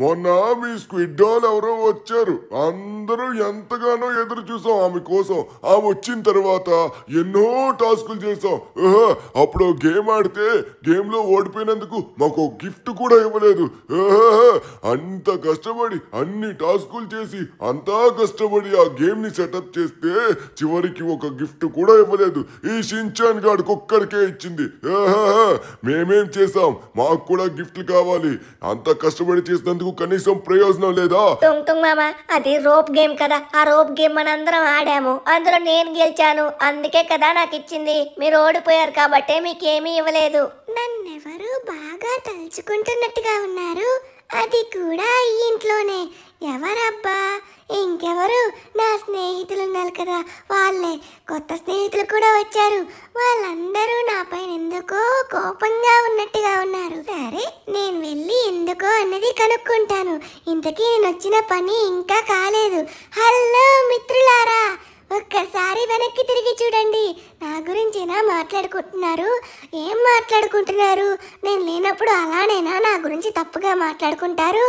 మొన్న మీ squid doll ఎవరో వచ్చారు. అందరూ ఎంతగానో ఎదురు చూసాం ఆమె కోసం. ఆమె వచ్చిన తర్వాత ఎన్నో టాస్కులు చేసాం. అప్పుడు గేమ్ ఆడితే గేమ్ లో ఓడిపోయినందుకు మాకు గిఫ్ట్ కూడా ఇవ్వలేదు. అంత కష్టపడి అన్ని టాస్కులు చేసి అంతా కష్టపడి ఆ గేమ్ ని సెటప్ చేస్తే చివరికి ఒక గిఫ్ట్ కూడా ఇవ్వలేదు. ఈ షిన్చాన్ గాడికి ఒక్కడికే ఇచ్చింది. మేమేం చేసాం? మాకు కూడా గిఫ్ట్లు కావాలి. అంత కష్టపడి చేసినందుకు కనీసం ప్రయోజనం లేదా? మామ, అది రోప్ గేమ్ కదా. ఆ రోప్ గేమ్ మనందరం ఆడాము. అందులో నేను గెలిచాను, అందుకే కదా నాకు ఇచ్చింది. మీరు ఓడిపోయారు కాబట్టే మీకేమీ ఇవ్వలేదు. నన్నెవరు బాగా తలుచుకుంటున్నట్టుగా ఉన్నారు, అది కూడా ఈ ఇంట్లోనే. ఎవరబ్బా? ఇంకెవరు? నా స్నేహితులు ఉన్నారు కదా, వాళ్ళే. కొత్త స్నేహితులు కూడా వచ్చారు. వాళ్ళందరూ నాపై ఎందుకో కోపంగా ఉన్నట్టుగా ఉన్నారు. సరే, నేను వెళ్ళి ఎందుకో అన్నది కనుక్కుంటాను. ఇంతకీ నేను వచ్చిన పని ఇంకా కాలేదు. హలో మిత్రులారా, ఒక్కసారి వెనక్కి తిరిగి చూడండి. నా గురించేనా మాట్లాడుకుంటున్నారు? ఏం మాట్లాడుకుంటున్నారు? నేను లేనప్పుడు అలానేనా నా గురించి తప్పుగా మాట్లాడుకుంటారు?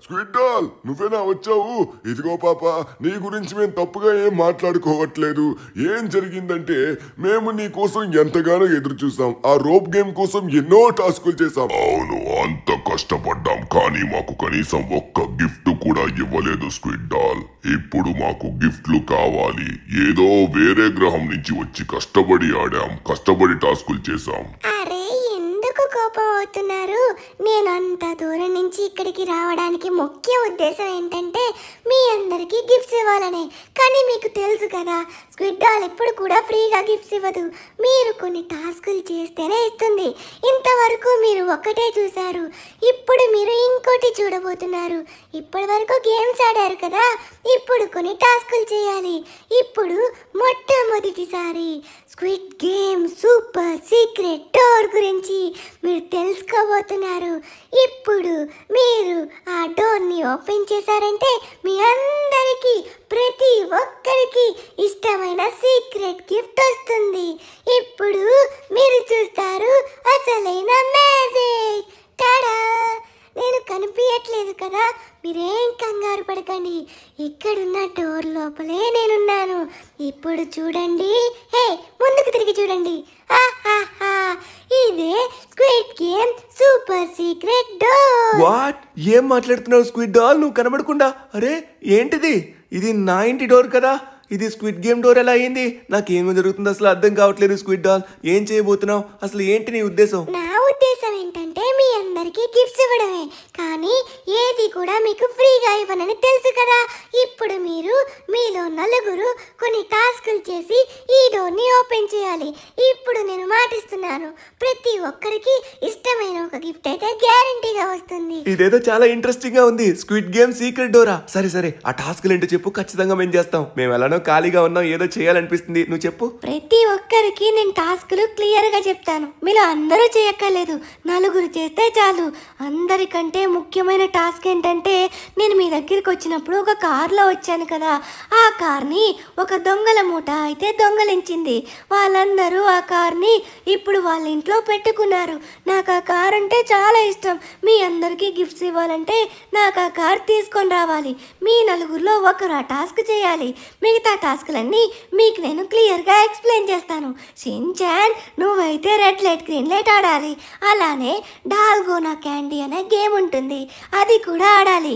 స్క్విడ్ డాల్, నువ్వేనా వచ్చావు? ఇదిగో పాప, నీ గురించి మేము తప్పుగా ఏం మాట్లాడుకోవట్లేదు. ఏం జరిగిందంటే మేము నీ కోసం ఎంతగానో ఎదురు చూసాం. ఆ రోప్ గేమ్ కోసం ఎన్నో టాస్కులు చేసాం. అవును, అంత కష్టపడ్డాం, కానీ మాకు కనీసం ఒక్క గిఫ్ట్ కూడా ఇవ్వలేదు స్క్విడ్ డాల్. ఇప్పుడు మాకు గిఫ్ట్లు కావాలి. ఏదో వేరే గ్రహం నుంచి వచ్చి కష్టపడి ఆడాం, కష్టపడి టాస్కులు చేసాం. అరే, ఎందుకు కోపం అవుతున్నారు? నేను అంత దూరం నుంచి ఇక్కడికి రావడానికి ముఖ్య ఉద్దేశం ఏంటంటే మీ అందరికీ గిఫ్ట్స్ ఇవ్వాలనే. కానీ మీకు తెలుసు కదా, స్క్విడ్ డాల్ ఎప్పుడు కూడా ఫ్రీగా గిఫ్ట్స్ ఇవ్వదు. మీరు కొన్ని టాస్కులు చేస్తేనే ఇస్తుంది. ఇంతవరకు మీరు ఒకటే చూశారు, ఇప్పుడు మీరు ఇంకోటి చూడబోతున్నారు. ఇప్పటి వరకు గేమ్స్ ఆడారు కదా, ఇప్పుడు కొన్ని టాస్కులు చేయాలి. ఇప్పుడు మొట్టమొదటిసారి squid game super secret door గురించి మీరు తెలుసుకోబోతున్నారు. ఇప్పుడు మీరు ఆ డోర్ని ఓపెన్ చేశారంటే మీ అందరికీ, ప్రతి ఒక్కరికి ఇష్టమైన సీక్రెట్ గిఫ్ట్ వస్తుంది. ఇప్పుడు మీరు చూస్తారు అసలైన మ్యాజిక్. టాడా! నేను కనిపించట్లేదు కదా, మీరేం కంగారు పడకండి. ఇక్కడున్న డోర్ లోపలే నేనున్నాను. ఇప్పుడు చూడండి. హే, ముందుకు తిరిగి చూడండి. ఇదే squid game super secret door. What? ఏం మాట్లాడుతున్నావు స్క్విడ్ డాల్? నువ్వు కనబడకుండా? అరే ఏంటిది? ఇది నా ఇంటి డోర్ కదా. ఇది స్క్విడ్ గేమ్ డోర్ ఎలా అయింది? నాకేమో జరుగుతుందో అసలు అర్థం కావట్లేదు. స్క్విడ్ డాల్, ఏం చేయబోతున్నావు? అసలు ఏంటి నీ ఉద్దేశం? నా ఉద్దేశం ఏంటంటే మీ అందరికీ గిఫ్ట్స్ ఇవ్వడమే, కానీ ఏది కూడా మీకు ఫ్రీగా ఇవ్వనని తెలుసు కదా. ఇప్పుడు మీరు మీలో నలుగురు కొన్ని టాస్కులు చేసి ఈ డోర్ని ఓపెన్ చేయాలి. ఇప్పుడు నేను మాటిస్తున్నాను, ప్రతి ఒక్కరికి ఇష్టమైన ఒక గిఫ్ట్ అయితే గ్యారంటీగా వస్తుంది. ఇదేదో చాలా ఇంట్రెస్టింగ్ గా ఉంది. Squid game secret Dora? సరే సరే, ఆ టాస్కులు ఏంటో చెప్పు. ఖచ్చితంగా మేము చేస్తాం. మేము ఎలానో ఖాళీగా ఉన్నాం, ఏదో చేయాలనిపిస్తుంది. నువ్వు చెప్పు. ప్రతి ఒక్కరికి నేను టాస్కులు క్లియర్ గా చెప్తాను. మీరు అందరూ చేయక్కర్లేదు, నలుగురు చేస్తే చాలు. అందరికంటే ముఖ్యమైన టాస్క్ ఏంటంటే, నేను మీ దగ్గరికి వచ్చినప్పుడు ఒక కార్లో వచ్చాను కదా, ఆ కార్ని ఒక దొంగల మూట అయితే దొంగలించింది. వాళ్ళందరూ ఆ కార్ని ఇప్పుడు వాళ్ళ ఇంట్లో పెట్టుకున్నారు. నాకు ఆ కార్ అంటే చాలా ఇష్టం. మీ అందరికీ గిఫ్ట్స్ ఇవ్వాలంటే నాకు ఆ కార్ తీసుకొని రావాలి. మీ నలుగురిలో ఒకరు ఆ టాస్క్ చేయాలి. మిగతా టాస్క్లన్నీ మీకు నేను క్లియర్గా ఎక్స్ప్లెయిన్ చేస్తాను. షిన్చాన్, నువ్వైతే రెడ్ లైట్ గ్రీన్ లైట్ ఆడాలి. అలానే డాల్గోనా క్యాండీ అనే గేమ్ ఉంటుంది, అది కూడా ఆడాలి.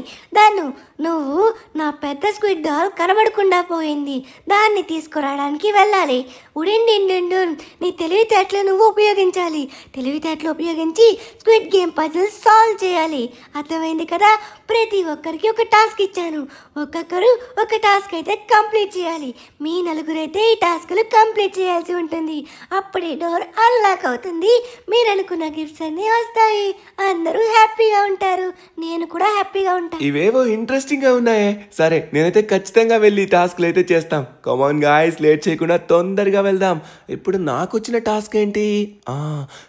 నువ్వు నా పెద్ద స్క్విడ్ డాల్ కనబడకుండా పోయింది, దాన్ని తీసుకురావడానికి వెళ్ళాలి. ఉడిండిండు, నీ తెలివితేటలు నువ్వు ఉపయోగించాలి. తెలివితేటలు ఉపయోగించి స్క్విడ్ గేమ్ పజిల్స్ సాల్వ్ చేయాలి. అర్థమైంది కదా? ప్రతి ఒక్కరికి ఒక టాస్క్ ఇచ్చాను. ఒక్కొక్కరు ఒక టాస్క్ అయితే కంప్లీట్ చేయాలి. మీ నలుగురైతే ఈ టాస్క్లు కంప్లీట్ చేయాల్సి ఉంటుంది. అప్పుడే డోర్ అన్లాక్ అవుతుంది. మీరు అనుకున్న గిఫ్ట్స్ అన్నీ వస్తాయి. అందరూ హ్యాపీగా ఉంటారు, నేను కూడా హ్యాపీగా ఉంటాను. ఇవేవో ఇంట్రెస్టింగ్ గా ఉన్నాయే. సరే, నేనైతే ఖచ్చితంగా వెళ్ళి టాస్క్లు అయితే చేస్తాం. కమాన్ గాయ్స్, లేట్ చేయకుండా తొందరగా వెళ్దాం. ఇప్పుడు నాకు వచ్చిన టాస్క్ ఏంటి?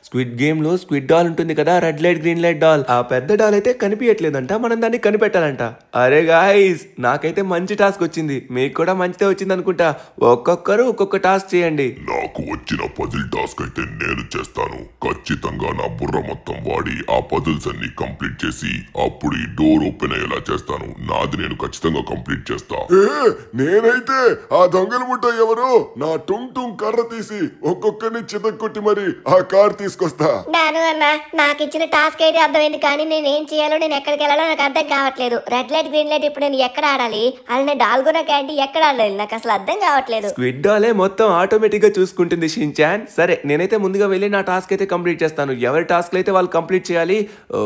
స్క్విడ్ గేమ్ లో స్క్విడ్ డాల్ ఉంటుంది కదా, red light green light doll. ఆ పెద్ద డాల్ అయితే కనిపించట్లేదంట, మనం దాన్ని కనిపెట్టాలంట. అరే గాయ్స్, నాకైతే మంచి టాస్క్ వచ్చింది. మీకు కూడా మంచి పాయింట్స్ వచ్చింది అనుకుంటా. ఒక్కొక్కరు ఒక్కొక్క టాస్క్ చేయండి. నాకు వచ్చిన పజిల్ టాస్క్ అయితే నేను చేస్తాను. ఖచ్చితంగా నా బుర్ర మొత్తం వాడి ఆ పజిల్స్ అన్ని కంప్లీట్ చేసి అప్పుడు ఈ డోర్ ఓపెన్ అయ్యేలా చేస్తాను. నాది నేను ఖచ్చితంగా కంప్లీట్ చేస్తా. నేనైతే ఆ దొంగల ముఠ ఎవరో నా టుంగ్ టుంగ్ కర్ర తీసి ఒక్కొక్కరిని చితక్కొట్టి మరి ఆ కార్ తీసుకొస్తా. నాను అన్న, నాకు ఇచ్చిన టాస్క్ అయితే అర్థమైంది, కానీ నేను ఏం చేయాలో, నేను ఎక్కడికి వెళ్ళాలో నాకు అర్థం కావట్లేదు. రెడ్ లైట్ గ్రీన్ లైట్ ఇప్పుడు నేను ఎక్కడ ఆడాలి? అది నేను డాల్గోనా క్యాంటీ ఎక్కడ ఆడాలి? నాకు అసలు అర్థం కావట్లేదు. స్క్విడ్ డాలే మొత్తం ఆటోమేటిక్ గా చూసుకుంటుంది షిన్చాన్. సరే నేనైతే ముందుగా వెళ్ళి నా టాస్క్ అయితే కంప్లీట్ చేస్తాను. ఎవరి టాస్క్ అయితే వాళ్ళు కంప్లీట్ చేయాలి.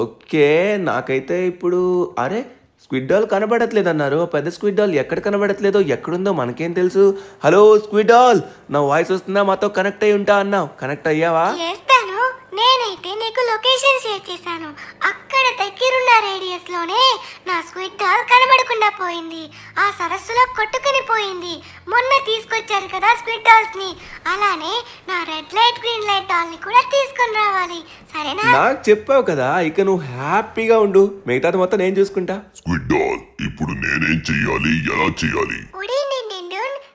ఓకే, నాకైతే ఇప్పుడు అరే స్క్విడ్ డాల్ కనబడట్లేదు అన్నారు. పెద్ద స్క్విడ్ డాల్ ఎక్కడ కనబడట్లేదో, ఎక్కడుందో మనకేం తెలుసు. హలో స్క్విడ్ డాల్, నా వాయిస్ వస్తుందా? మాతో కనెక్ట్ అయ్యి ఉంటా అన్నావు, కనెక్ట్ అయ్యావా? చేస్తాను. నేనైతే నీకు లొకేషన్ షేర్ చేశాను. అక్కడ దగ్గరున్న రేడియస్ లోనే నా స్క్విడ్ డాల్ కనబడకుండా పోయింది. ఆ సరస్సులో కొట్టుకుని పోయింది. మొన్న తీసుకొచ్చారు కదా స్క్విడ్ డాల్స్ ని, అలానే నా red light green light doll ని కూడా తీసుకొని రావాలి, సరేనా? నాకు చెప్పావు కదా, ఇక నువ్వు హ్యాపీగా ఉండు, మిగతాది మొత్తం నేను చూసుకుంటా. స్క్విడ్ డాల్, ఇప్పుడు నేనేం చెయ్యాలి, ఎలా చెయ్యాలి?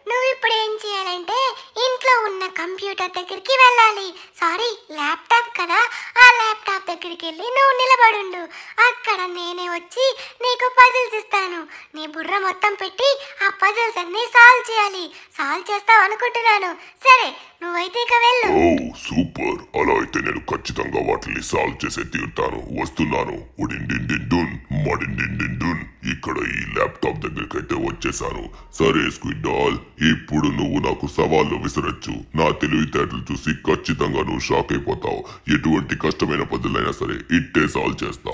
నువ్వు ఇప్పుడు ఏం చేయాలంటే ఇంట్లో ఉన్న కంప్యూటర్ దగ్గరికి వెళ్ళాలి. సారీ, ల్యాప్టాప్ కదా, ఆ ల్యాప్టాప్ దగ్గరికి వెళ్ళి నువ్వు నిలబడుండు. అక్కడ నేనే వచ్చి నీకు పజిల్స్ ఇస్తాను. నీ బుర్ర మొత్తం పెట్టి ఆ పజిల్స్ అన్ని సాల్వ్ చేయాలి. సాల్వ్ చేస్తావు అనుకుంటున్నాను. సరే, నువ్వైతే ఇక వెళ్ళు. ఓ సూపర్, అలా అయితే నేను ఖచ్చితంగా వాటిని సాల్వ్ చేసే తీరుతాను. వస్తున్నాను. ఇక్కడ ఈ ల్యాప్టాప్ దగ్గరికి అయితే వచ్చేసాను. సరే స్క్విడ్ డాల్, ఇప్పుడు నువ్వు నాకు సవాళ్ళు విసరొచ్చు. నా తెలివితేటలు చూసి ఖచ్చితంగా నువ్వు షాక్ అయిపోతావు. ఎటువంటి కష్టమైన పద్ధతులు అయినా సరే ఇట్టే సాల్వ్ చేస్తా.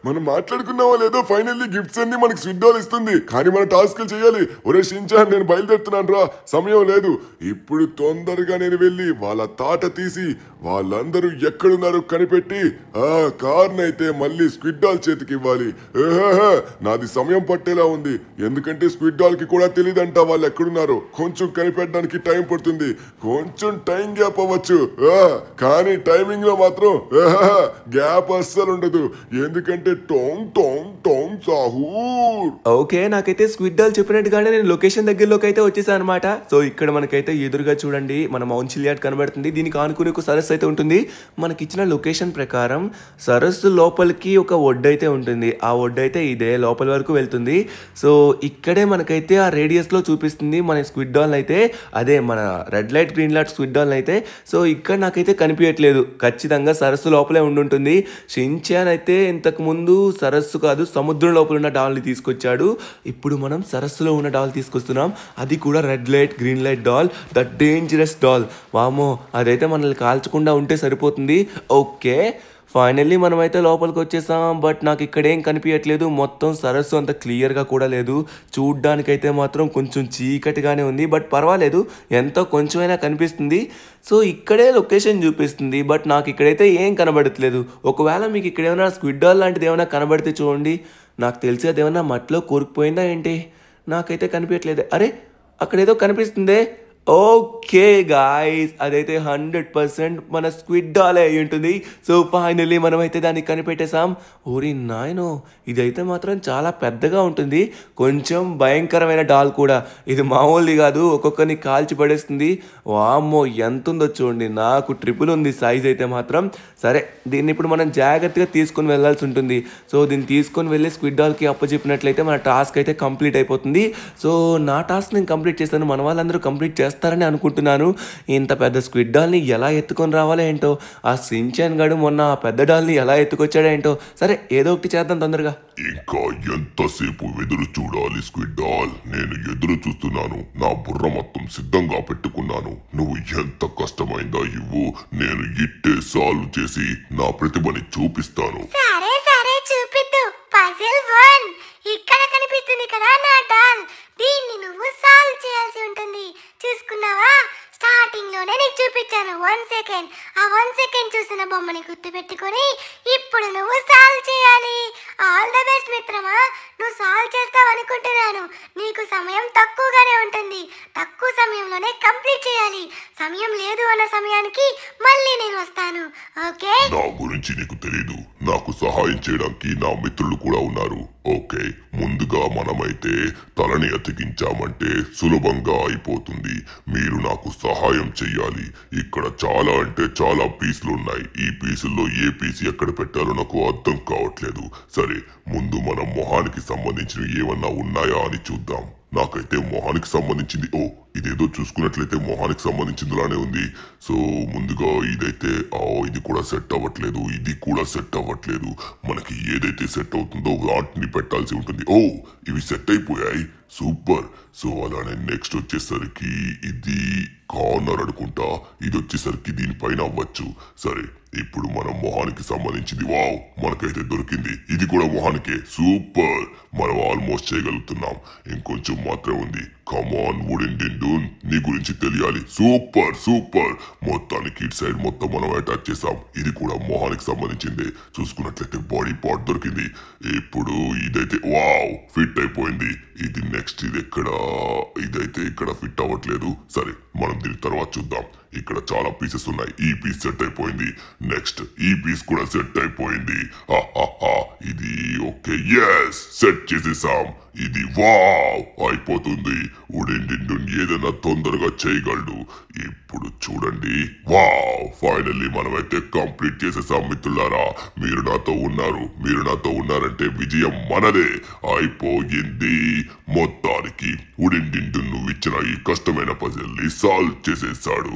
మనం మాట్లాడుకున్నావా లేదో, ఫైనల్లీ గిఫ్ట్స్ అన్ని మనకి స్క్విడ్ డాల్ ఇస్తుంది. కానీ మన టాస్క్లు చేయాలి. ఒరే షిన్చాన్, నేను బయలుదేరుతున్నాను రా, సమయం లేదు. ఇప్పుడు తొందరగా నేను వెళ్ళి వాళ్ళ తాట తీసి వాళ్ళందరూ ఎక్కడున్నారో కనిపెట్టి ఆ కార్నైతే మళ్ళీ స్క్విడ్ డాల్ చేతికి ఇవ్వాలి. నాది సమయం పట్టేలా ఉంది, ఎందుకంటే స్క్విడ్ డాల్ కి కూడా తెలియదంట వాళ్ళు ఎక్కడున్నారో. కొంచెం కనిపెట్టడానికి టైం పడుతుంది, కొంచెం టైం గ్యాప్ అవ్వచ్చు, కానీ టైమింగ్ లో మాత్రం గ్యాప్ అస్సలు ఉండదు, ఎందుకంటే టోంగ్ టోంగ్ టోంగ్ సాహూర్. ఓకే, నాకైతే స్క్విడ్ డాల్ చెప్పినట్టుగానే నేను లొకేషన్ దగ్గరలోకి అయితే వచ్చేసాను అనమాట. సో ఇక్కడ మనకైతే ఎదురుగా చూడండి మన మౌంట్ చిలియాడ్ కనబడుతుంది. దీనికి ఆనుకుని ఒక సరస్సు అయితే ఉంటుంది. మనకి ఇచ్చిన లొకేషన్ ప్రకారం సరస్సు లోపలికి ఒక ఒడ్డు అయితే ఉంటుంది. ఆ ఒడ్డు అయితే ఇదే లోపల వరకు వెళ్తుంది. సో ఇక్కడే మనకైతే ఆ రేడియస్ లో చూపిస్తుంది మన స్క్విడ్ డాల్ అయితే, అదే మన red light green light squid doll అయితే. సో ఇక్కడ నాకైతే కనిపించట్లేదు, ఖచ్చితంగా సరస్సు లోపలే ఉండుంటుంది. షిన్చాన్ అయితే ఇంతకు ముందు సరస్సు కాదు సముద్రం లోపల ఉన్న డాల్ని తీసుకొచ్చాడు. ఇప్పుడు మనం సరస్సులో ఉన్న డాల్ తీసుకొస్తున్నాం, అది కూడా red light green light doll, the dangerous doll. వామో, అదైతే మనల్ని కాల్చకుండా ఉంటే సరిపోతుంది. ఓకే, ఫైనల్లీ మనమైతే లోపలికి వచ్చేసాం. బట్ నాకు ఇక్కడ ఏం కనిపించట్లేదు, మొత్తం సరస్సు అంత క్లియర్గా కూడా లేదు. చూడ్డానికైతే మాత్రం కొంచెం చీకటిగానే ఉంది, బట్ పర్వాలేదు, ఎంతో కొంచెమైనా కనిపిస్తుంది. సో ఇక్కడే లొకేషన్ చూపిస్తుంది, బట్ నాకు ఇక్కడైతే ఏం కనబడట్లేదు. ఒకవేళ మీకు ఇక్కడ ఏమైనా స్క్విడ్ డాల్ లాంటిది ఏమైనా కనబడితే చూడండి. నాకు తెలిసి అది ఏమైనా మట్టిలో కూరుకుపోయిందా ఏంటి, నాకైతే కనిపించట్లేదు. అరే అక్కడ ఏదో కనిపిస్తుందే. ఓకే గాయ్స్, అదైతే 100% మన స్క్విడ్ డాల్ అయి ఉంటుంది. సో ఫైనల్లీ మనమైతే దాన్ని కనిపెట్టేసాం. ఓరి నాయనో, ఇదైతే మాత్రం చాలా పెద్దగా ఉంటుంది, కొంచెం భయంకరమైన డాల్ కూడా. ఇది మామూలుది కాదు, ఒక్కొక్కరిని కాల్చి పడేస్తుంది. వామ్మో, ఎంత ఉందో చూడండి, నాకు ట్రిపుల్ ఉంది సైజ్ అయితే మాత్రం. సరే, దీన్ని ఇప్పుడు మనం జాగ్రత్తగా తీసుకొని వెళ్ళాల్సి ఉంటుంది. సో దీన్ని తీసుకొని వెళ్ళి స్క్విడ్ డాల్కి అప్పచెప్పినట్లయితే మన టాస్క్ అయితే కంప్లీట్ అయిపోతుంది. సో నా టాస్క్ నేను కంప్లీట్ చేస్తాను, మన వాళ్ళందరూ కంప్లీట్ చేస్తారని అనుకుంటున్నాను. ఇంత పెద్ద స్క్విడ్ డాల్ని ఎలా ఎత్తుకొని రావాలో ఏంటో, ఆ షిన్చాన్ గడు మొన్న ఆ పెద్ద డాల్ని ఎలా ఎత్తుకొచ్చాడో ఏంటో. సరే, ఏదో ఒకటి చేద్దాం తొందరగా. ఇంకా ఎంతసేపు ఎదురు చూడాలి స్క్విడ్ డాల్? నేను ఎదురు చూస్తున్నాను, నా బుర్ర మొత్తం సిద్ధంగా పెట్టుకున్నాను. నువ్వు ఎంత కష్టమైందా ఇవ్వు, నేను ఇట్టే సాల్వ్ చేసి నా ప్రతిభని చూపిస్తాను. సరే సరే, చూపిద్దు. పజిల్ 1 ఇక్కడ కనిపిస్తుంది కదా నా డాల్, దీన్ని నువ్వు సాల్వ్ చేయాల్సి ఉంటుంది. చూసుకున్నావా, స్టార్టింగ్ లోనే నీకు చూపించాను 1 సెకండ్. ఆ 1 సెకండ్ చూసిన బొమ్మని గుర్తు పెట్టుకొని ఇప్పుడు నువ్వు సాల్వ్ చేయాలి. ఆల్ ద బెస్ట్ మిత్రమా, నువ్వు సాల్వ్ చేస్తావు అనుకుంటున్నాను. నీకు సమయం తక్కువగానే ఉంటుంది, తక్కువ సమయంలోనే కంప్లీట్ చేయాలి. సమయం లేదు అన్న సమయానికి మళ్ళీ నేను వస్తాను, ఓకే? నా గురించి నీకు తెలీదు, నాకు సహాయం చేయడానికి నా మిత్రులు కూడా ఉన్నారు. ఓకే, ముందుగా మనమైతే తలని అతికించామంటే సులభంగా అయిపోతుంది. మీరు నాకు సహాయం చెయ్యాలి. ఇక్కడ చాలా అంటే చాలా పీసులు ఉన్నాయి. ఈ పీసుల్లో ఏ పీస్ ఎక్కడ పెట్టాలో నాకు అర్థం కావట్లేదు. సరే, ముందు మనం మొహానికి సంబంధించినవి ఏమన్నా ఉన్నాయా అని చూద్దాం. నాకైతే మొహానికి సంబంధించింది ఇదేదో చూసుకున్నట్లయితే మొహానికి సంబంధించిందిలానే ఉంది. సో ముందుగా ఇదైతే ఇది కూడా సెట్ అవ్వట్లేదు, ఇది కూడా సెట్ అవ్వట్లేదు. మనకి ఏదైతే సెట్ అవుతుందో వాటిని పెట్టాల్సి ఉంటుంది. ఇవి సెట్ అయిపోయాయి, సూపర్. సో అలానే నెక్స్ట్ వచ్చేసరికి ఇది కార్నర్ అనుకుంటా, ఇది వచ్చేసరికి దీనిపైన అవ్వచ్చు. సరే, ఇప్పుడు మనం మొహానికి సంబంధించింది మనకైతే దొరికింది. ఇది కూడా మొహానికే, సూపర్. మనం ఆల్మోస్ట్ చేయగలుగుతున్నాం. ఇంకొంచెం మాత్రమే ఉంది. కమాన్ వుడెన్ డిండూన్, నీ గురించి తెలియాలి. Super super. మొత్తానికి ఇటు సైడ్ మొత్తం మనం అటాచ్ చేసాం. ఇది కూడా మొహానికి సంబంధించింది. చూసుకున్నట్లయితే బాడీ పార్ట్ దొరికింది. ఇప్పుడు ఇదైతే ఫిట్ అయిపోయింది. ఇది నెక్స్ట్ ఇదైతే ఇక్కడ ఫిట్ అవ్వట్లేదు. సరే, మనం దీని తర్వాత చూద్దాం. ఇక్కడ చాలా పీసెస్ ఉన్నాయి. ఈ పీస్ సెట్ అయిపోయింది. నెక్స్ట్ ఈ పీస్ కూడా సెట్ అయిపోయింది. ఇది ఓకే, ఎస్, సెట్ చేసేసాం. ఇది అయిపోతుంది. వుడెన్ డిండూన్ ఏదైనా తొందరగా చేయగలడు. ఇప్పుడు చూడండి, ఫైనల్లీ మనమైతే కంప్లీట్ చేసేసాం మిత్రులారా. మీరు నాతో ఉన్నారంటే విజయం మనదే. అయిపోయింది. మొత్తానికి వుడెన్ డిండూన్ నువ్వు ఇచ్చిన ఈ కష్టమైన పజిల్ ని సాల్వ్ చేసేసాడు.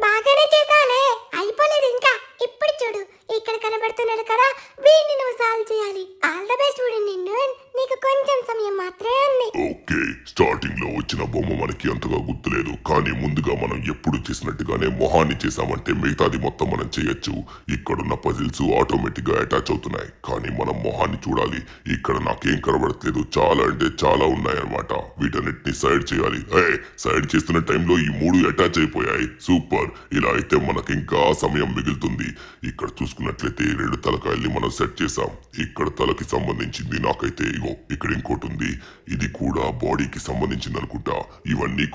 బాగానే చేసాలే, అయిపోలేదు ఇంకా. ఇప్పుడు చూడు, ఇక్కడ కనబడుతున్నాడు కదా, వీడిని నువ్వు సాల్వ్ చేయాలి. ఆల్ ద బెస్ట్ వుడెన్ డిండూన్, నీకు కొంచెం సమయం మాత్రమే ఉంది. ఓకే, స్టార్టింగ్ లో వచ్చిన బొమ్మ మనకి అంతగా గుర్తులేదు, కానీ ముందుగా మనం ఎప్పుడు చేసినట్టుగానే మొహాన్ని చేసామంటే మిగతాది మొత్తం మనం చేయొచ్చు. ఇక్కడున్న పజిల్స్ ఆటోమేటిక్ గా అటాచ్ అవుతున్నాయి, కానీ మనం మొహాన్ని చూడాలి. ఇక్కడ నాకేం కనబడట్లేదు, చాలా అంటే చాలా ఉన్నాయన్నమాట. వీటన్నిటిని సైడ్ చేయాలి. సైడ్ చేస్తున్న టైంలో ఈ 3 అటాచ్ అయిపోయాయి. సూపర్. ఇలా అయితే మనకి ఇంకా సమయం మిగులుతుంది. ఇక్కడ చూసుకున్నట్లయితే 2 తలకాయల్ని మనం సెట్ చేసాం. ఇక్కడ తలకి సంబంధించింది నాకైతే ఇక్కడ ఇంకోటి ఉంది. ఇది కూడా బాడీకి సంబంధించింది అనుకుంటా. ఇవన్నీ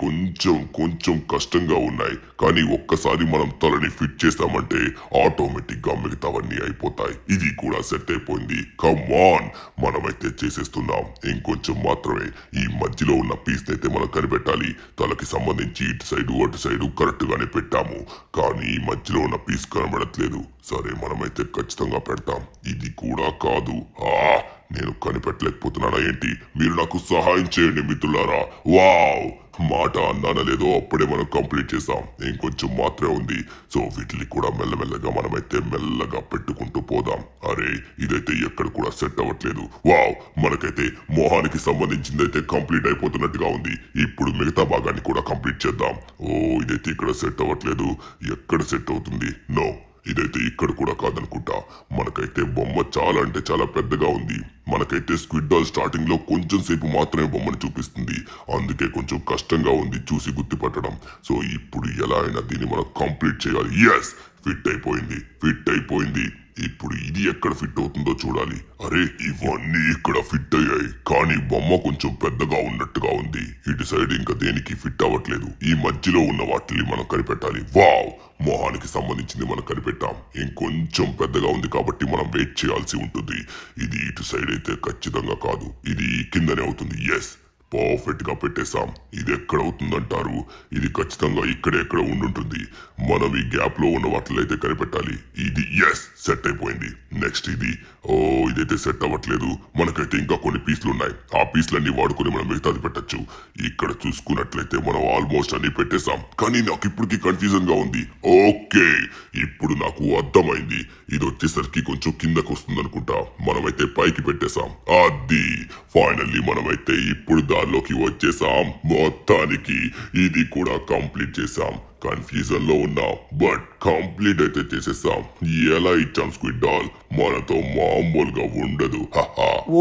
కొంచెం కష్టంగా ఉన్నాయి, కానీ ఒక్కసారి మనం తలని ఫిట్ చేసామంటే ఆటోమేటిక్ గా మిగతావన్నీ అయిపోతాయి. ఇది కూడా సెట్ అయిపోయింది. కమాన్, మనమైతే చేసేస్తున్నాం. ఇంకొంచెం మాత్రమే. ఈ మధ్యలో ఉన్న పీస్ అయితే మనం కనిపెట్టాలి. తలకి సంబంధించి ఇటు సైడు అటు సైడు కరెక్ట్ గానే పెట్టాము, కానీ ఈ మధ్యలో ఉన్న పీస్ కనబడట్లేదు. సరే, మనమైతే ఖచ్చితంగా పెడతాం. ఇది కూడా కాదు. నేను కనిపెట్టలేకపోతున్నానా ఏంటి? మీరు నాకు సహాయం చేయండి మిత్రులారా. మాట అన్నానా లేదో అప్పుడే మనం కంప్లీట్ చేసాం. ఇంకొంచెం మాత్రమే ఉంది. సో వీటిని కూడా మెల్లమెల్లగా మనమైతే మెల్లగా పెట్టుకుంటూ పోదాం. అరే, ఇదైతే ఎక్కడ కూడా సెట్ అవ్వట్లేదు. మనకైతే మొహానికి సంబంధించింది అయితే కంప్లీట్ అయిపోతున్నట్టుగా ఉంది. ఇప్పుడు మిగతా భాగాన్ని కూడా కంప్లీట్ చేద్దాం. ఇదైతే ఇక్కడ సెట్ అవ్వట్లేదు. ఎక్కడ సెట్ అవుతుంది? నో, ఇదైతే ఇక్కడ కూడా కాదనుకుంటా. మనకైతే బొమ్మ చాలా అంటే చాలా పెద్దగా ఉంది. మనకైతే స్క్విడ్ డాల్ స్టార్టింగ్ లో కొంచెం సేపు మాత్రమే బొమ్మను చూపిస్తుంది, అందుకే కొంచెం కష్టంగా ఉంది చూసి గుర్తుపట్టడం. సో ఇప్పుడు ఎలా అయినా దీన్ని మనం కంప్లీట్ చేయాలి. ఎస్, ఫిట్ అయిపోయింది. ఇప్పుడు ఇది ఎక్కడ ఫిట్ అవుతుందో చూడాలి. అరే, ఇవన్నీ ఇక్కడ ఫిట్ అయ్యాయి, కానీ బొమ్మ కొంచెం పెద్దగా ఉన్నట్టుగా ఉంది. ఇటు సైడ్ ఇంకా దేనికి ఫిట్ అవ్వట్లేదు. ఈ మధ్యలో ఉన్న వాటిని మనం కనిపెట్టాలి. మొహానికి సంబంధించింది మనం కనిపెట్టాం. ఇంకొంచెం పెద్దగా ఉంది కాబట్టి మనం వెయిట్ చేయాల్సి ఉంటుంది. ఇది ఇటు సైడ్ అయితే ఖచ్చితంగా కాదు, ఇది కిందనే అవుతుంది. ఎస్, పర్ఫెక్ట్ గా పెట్టేశాం. ఇది ఎక్కడ అవుతుందంటారు? ఇది ఖచ్చితంగా ఎక్కడ ఉండుంటుంది. మనం ఈ గ్యాప్ లో ఉన్న వాటిలో అయితే కనిపెట్టాలి. ఇది ఎస్, సెట్ అయిపోయింది. నెక్స్ట్ ఇదైతే సెట్ అవ్వట్లేదు. మనకైతే ఇంకా కొన్ని పీసులు ఉన్నాయి. ఆ పీసులన్నీ వాడుకుని మనం మిగతాది పెట్టచ్చు. ఇక్కడ చూసుకున్నట్లయితే మనం ఆల్మోస్ట్ అన్ని పెట్టేశాం, కానీ నాకు ఇప్పటికీ కన్ఫ్యూజన్ గా ఉంది. ఓకే, ఇప్పుడు నాకు అర్థమైంది. ఇది వచ్చేసరికి కొంచెం కిందకు వస్తుంది అనుకుంటా. మనమైతే పైకి పెట్టేశాం. అది ఫైనల్లీ మనమైతే ఇప్పుడు దానిలోకి వచ్చేసాం. మొత్తానికి ఇది కూడా కంప్లీట్ చేసాం. కన్ఫ్యూజన్ లో ఉన్నాం, బట్ కంప్లీట్ అయితే చేసేసాం. ఎలా ఇచ్చాం స్క్విడ్ డాల్? మనతో మామూలుగా ఉండదు.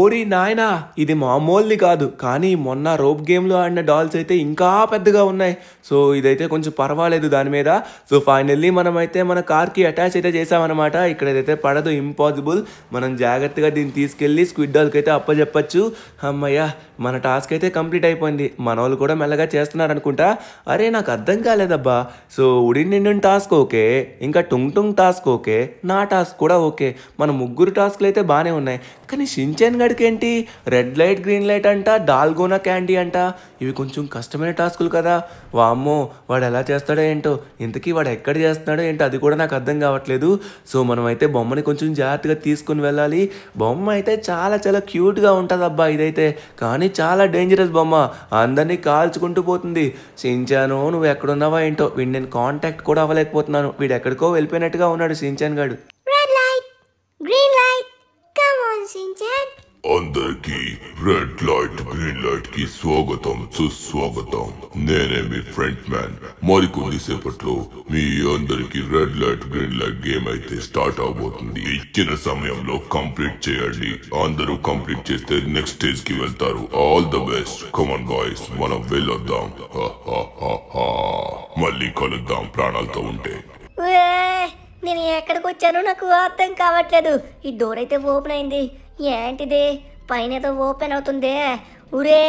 ఓరి నాయనా, ఇది మామూలుది కాదు, కానీ మొన్న రోప్ గేమ్ లో ఆడిన డాల్స్ అయితే ఇంకా పెద్దగా ఉన్నాయి. సో ఇదైతే కొంచెం పర్వాలేదు దాని మీద. సో ఫైనల్లీ మనమైతే మన కార్ కి అటాచ్ అయితే చేసామన్నమాట. ఇక్కడ ఏదైతే పడదు, ఇంపాసిబుల్. మనం జాగ్రత్తగా దీన్ని తీసుకెళ్లి స్క్విడ్ డాల్ కి అయితే అప్పచెప్పచ్చు. అమ్మయ్య, మన టాస్క్ అయితే కంప్లీట్ అయిపోయింది. మన వాళ్ళు కూడా మెల్లగా చేస్తున్నారు అనుకుంటా. అరే, నాకు అర్థం కాలేదబ్బా, సో ఉడిన్ నిండున్ టాస్క్ ఓకే, ఇంకా టుంగ్ టుంగ్ టాస్క్ ఓకే, నా టాస్క్ కూడా ఓకే. మన ముగ్గురు టాస్క్లు అయితే బాగానే ఉన్నాయి. కానీ షించాన్ గడికి ఏంటి రెడ్ లైట్ గ్రీన్ లైట్ అంట, డాల్గోనా క్యాండీ అంట. ఇవి కొంచెం కష్టమైన టాస్కులు కదా. వామ్మో వాడు ఎలా చేస్తాడో ఏంటో, ఇంతకీ వాడు ఎక్కడ చేస్తున్నాడో ఏంటో అది కూడా నాకు అర్థం కావట్లేదు. సో మనం అయితే బొమ్మని కొంచెం జాగ్రత్తగా తీసుకుని వెళ్ళాలి. బొమ్మ అయితే చాలా చాలా క్యూట్గా ఉంటుంది అబ్బా ఇదైతే, కానీ చాలా డేంజరస్ బొమ్మ, అందరినీ కాల్చుకుంటూ పోతుంది. షించాను నువ్వు ఎక్కడున్నావా ఏంటో, వీడు నేను కాంటాక్ట్ కూడా అవ్వలేకపోతున్నాను. వీడు ఎక్కడికో వెళ్ళిపోయినట్టుగా ఉన్నాడు షించాన్ గాడు. Red light green light come on Shinchan. అందరికీ రెడ్ లైట్ గ్రీన్ లైట్ కి స్వాగతం సుస్వాగతం. నేనే మీ ఫ్రెండ్ మ్యాన్. మరికొద్ది సేపట్లో మీ అందరికి red light green light game అయితే స్టార్ట్ అవబోతుంది. ఇచ్చిన సమయంలో కంప్లీట్ చేయండి. అందరూ కంప్లీట్ చేస్తే నెక్స్ట్ స్టేజ్ కి వెళ్తారు. All the best. Come on boys, మనం వెళ్ళొద్దాం. మళ్ళీ కలుద్దాం ప్రాణాలతో ఉంటే. నేను ఎక్కడికి వచ్చానో నాకు అర్థం కావట్లేదు. ఈ డోర్ అయితే ఓపెన్ అయింది. ఏంటిది పైన ఏదో ఓపెన్ అవుతుంది. ఊరే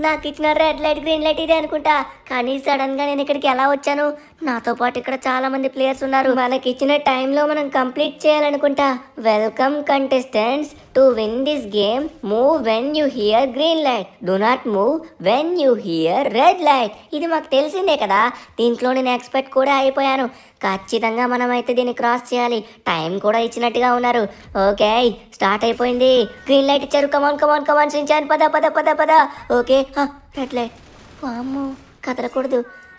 నాకు ఇచ్చిన రెడ్ లైట్ గ్రీన్ లైట్ ఇదే అనుకుంటా. కానీ సడన్ గా నేను ఇక్కడికి ఎలా వచ్చాను? నాతో పాటు ఇక్కడ చాలా మంది ప్లేయర్స్ ఉన్నారు. మనకి ఇచ్చిన టైంలో మనం కంప్లీట్ చేయాలనుకుంటా. Welcome contestants to win this game. Move when you hear green light, do not move when you hear red light. ఇది మాకు తెలిసిందే కదా, దీంట్లో నేను ఎక్స్పర్ట్ కూడా అయిపోయాను. ఖచ్చితంగా మనం అయితే దీన్ని క్రాస్ చేయాలి. టైం కూడా ఇచ్చినట్టుగా ఉన్నారు. ఓకే స్టార్ట్ అయిపోయింది. గ్రీన్ లైట్ ఇచ్చారు. కమాన్ కమాన్ కమాన్ షించాన్ పద పద పద పద. Okay red light. వామ్మో కదలకూడదు,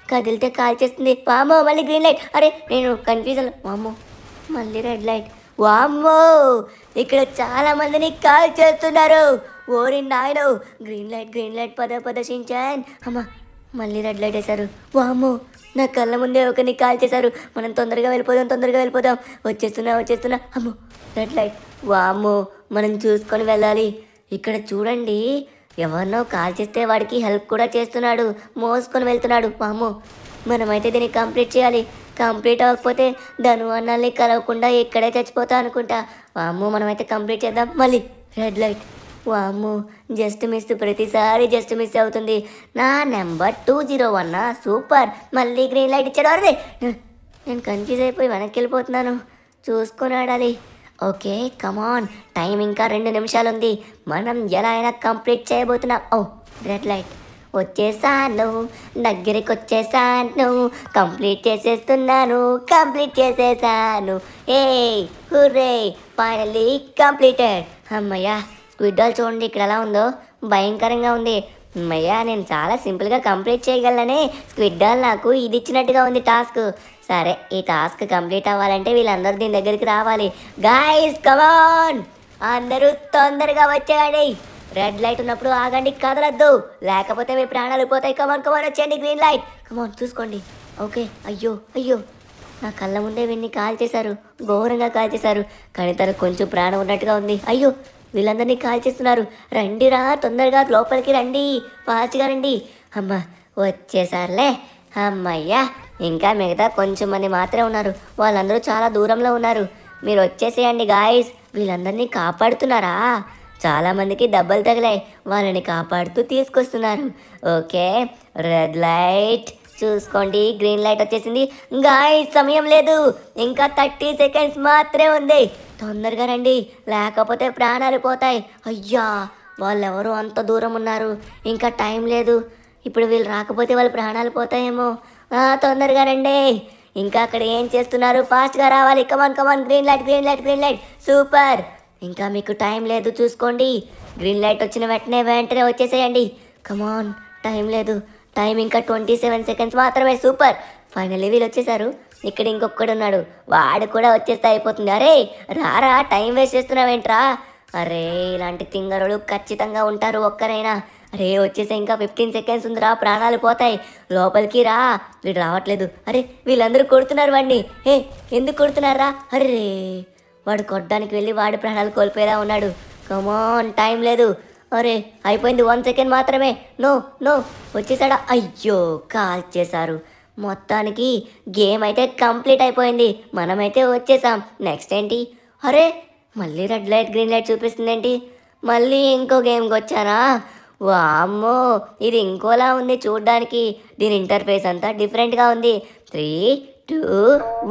కదిలితే కాల్ చేస్తుంది. వామ్మో మళ్ళీ గ్రీన్ లైట్. అరే నేను కన్ఫ్యూజన్. వామ్మో మళ్ళీ రెడ్ లైట్. వామ్మో ఇక్కడ చాలా మందిని కాల్ చేస్తున్నారు. ఓరి నాయనో గ్రీన్ లైట్ పద పద షించాన్. అమ్మా మళ్ళీ రెడ్ లైట్ వేశారు. వామ్మో నా కళ్ళ ముందే ఒకరిని కాల్ చేశారు. మనం తొందరగా వెళ్ళిపోదాం. వచ్చేస్తున్నా. అమ్మో రెడ్ లైట్. వామ్మో మనం చూసుకొని వెళ్ళాలి. ఇక్కడ చూడండి, ఎవరినో కాల్ చేస్తే వాడికి హెల్ప్ కూడా చేస్తున్నాడు, మోసుకొని వెళ్తున్నాడు. వామ్మో మనమైతే దీన్ని కంప్లీట్ చేయాలి. కంప్లీట్ అవ్వకపోతే ధను అన్నాల్ని కలవకుండా ఇక్కడే చచ్చిపోతా అనుకుంటా. వామ్మో మనమైతే కంప్లీట్ చేద్దాం. మళ్ళీ రెడ్ లైట్. వామ్మో జస్ట్ మిస్, ప్రతిసారి జస్ట్ మిస్ అవుతుంది. నా నెంబర్ 201. సూపర్. మళ్ళీ గ్రీన్ లైట్ ఇచ్చాడు. అరే నేను కన్ఫ్యూజ్ అయిపోయి వెనక్కి వెళ్ళిపోతున్నాను. చూసుకొని ఆడాలి. ఓకే కమాన్, టైం ఇంకా 2 నిమిషాలు ఉంది. మనం ఎలా అయినా కంప్లీట్ చేయబోతున్నాం. ఓ రెడ్ లైట్. వచ్చేసాను, దగ్గరికి వచ్చేసాను. కంప్లీట్ చేసేసాను. ఏ హుర్రే ఫైనల్లీ కంప్లీటెడ్. అమ్మయ్యా స్క్విడ్ డాల్ చూడండి ఇక్కడ ఎలా ఉందో, భయంకరంగా ఉంది. అమ్మయ్యా నేను చాలా సింపుల్గా కంప్లీట్ చేయగలనే. స్క్విడ్ డాల్ నాకు ఇది ఇచ్చినట్టుగా ఉంది టాస్క్. సరే ఈ టాస్క్ కంప్లీట్ అవ్వాలంటే వీళ్ళందరూ దీని దగ్గరికి రావాలి. గాయ్స్ కమాన్, అందరూ తొందరగా వచ్చేయండి. రెడ్ లైట్ ఉన్నప్పుడు ఆగండి, కదలద్దు, లేకపోతే మీ ప్రాణాలు పోతాయి. కమాన్ వచ్చేయండి. Green light. కమాన్ చూసుకోండి. ఓకే అయ్యో నా కళ్ళ ముందే వీడిని కాల్ చేశారు, ఘోరంగా కాల్ చేశారు. కానీ తనకు కొంచెం ప్రాణం ఉన్నట్టుగా ఉంది. అయ్యో వీళ్ళందరినీ కాల్ చేస్తున్నారు. రండిరా తొందరగా లోపలికి రండి, ఫాస్ట్గా రండి. అమ్మ వచ్చేసారులే. అమ్మయ్యా ఇంకా మిగతా కొంచెం మంది మాత్రమే ఉన్నారు. వాళ్ళందరూ చాలా దూరంలో ఉన్నారు. మీరు వచ్చేసేయండి గాయస్. వీళ్ళందరినీ కాపాడుతున్నారా? చాలామందికి దెబ్బలు తగిలాయి, వాళ్ళని కాపాడుతూ తీసుకొస్తున్నారు. ఓకే రెడ్ లైట్ చూసుకోండి, గ్రీన్ లైట్ వచ్చేసింది. గాయ్స్ సమయం లేదు, ఇంకా 30 సెకండ్స్ మాత్రమే ఉంది. తొందరగా రండి, లేకపోతే ప్రాణాలు పోతాయి. అయ్యా వాళ్ళెవరో అంత దూరం ఉన్నారు, ఇంకా టైం లేదు. ఇప్పుడు వీళ్ళు రాకపోతే వాళ్ళ ప్రాణాలు పోతాయేమో. తొందరగా రండి. ఇంకా అక్కడ ఏం చేస్తున్నారు? ఫాస్ట్గా రావాలి. కమాన్ గ్రీన్ లైట్. సూపర్. ఇంకా మీకు టైం లేదు, చూసుకోండి. గ్రీన్ లైట్ వచ్చిన వెంటనే వచ్చేసేయండి. కమాన్ టైం లేదు, టైం ఇంకా 27 సెకండ్స్ మాత్రమే. సూపర్. ఫైనల్లీ వీళ్ళు వచ్చేసారు. ఇక్కడ ఇంకొకడు ఉన్నాడు, వాడు కూడా వచ్చేస్తే అయిపోతుంది. అరే రారా, టైం వేస్ట్ చేస్తున్నావేంట్రా? అరే ఇలాంటి తింగరులు ఖచ్చితంగా ఉంటారు ఒక్కరైనా. అరే వచ్చేసే, ఇంకా 15 సెకండ్స్ ఉందిరా, ప్రాణాలు పోతాయి. లోపలికి రా. వీడు రావట్లేదు. అరే వీళ్ళందరూ కొడుతున్నారు వాడిని. ఎందుకు కొడుతున్నారా? అరే వాడు కొట్టడానికి వెళ్ళి వాడి ప్రాణాలు కోల్పోయేలా ఉన్నాడు. కమాన్ టైం లేదు. అరే అయిపోయింది, 1 సెకండ్ మాత్రమే. నో వచ్చేసాడా? అయ్యో కాల్ చేశారు. మొత్తానికి గేమ్ అయితే కంప్లీట్ అయిపోయింది. మనమైతే వచ్చేసాం. నెక్స్ట్ ఏంటి? అరే మళ్ళీ రెడ్ లైట్ గ్రీన్ లైట్ చూపిస్తుందేంటి? మళ్ళీ ఇంకో గేమ్కి వచ్చానా? వామ్మో ఇది ఇంకోలా ఉంది చూడ్డానికి. దీని ఇంటర్ఫేస్ అంతా డిఫరెంట్గా ఉంది. 3, 2,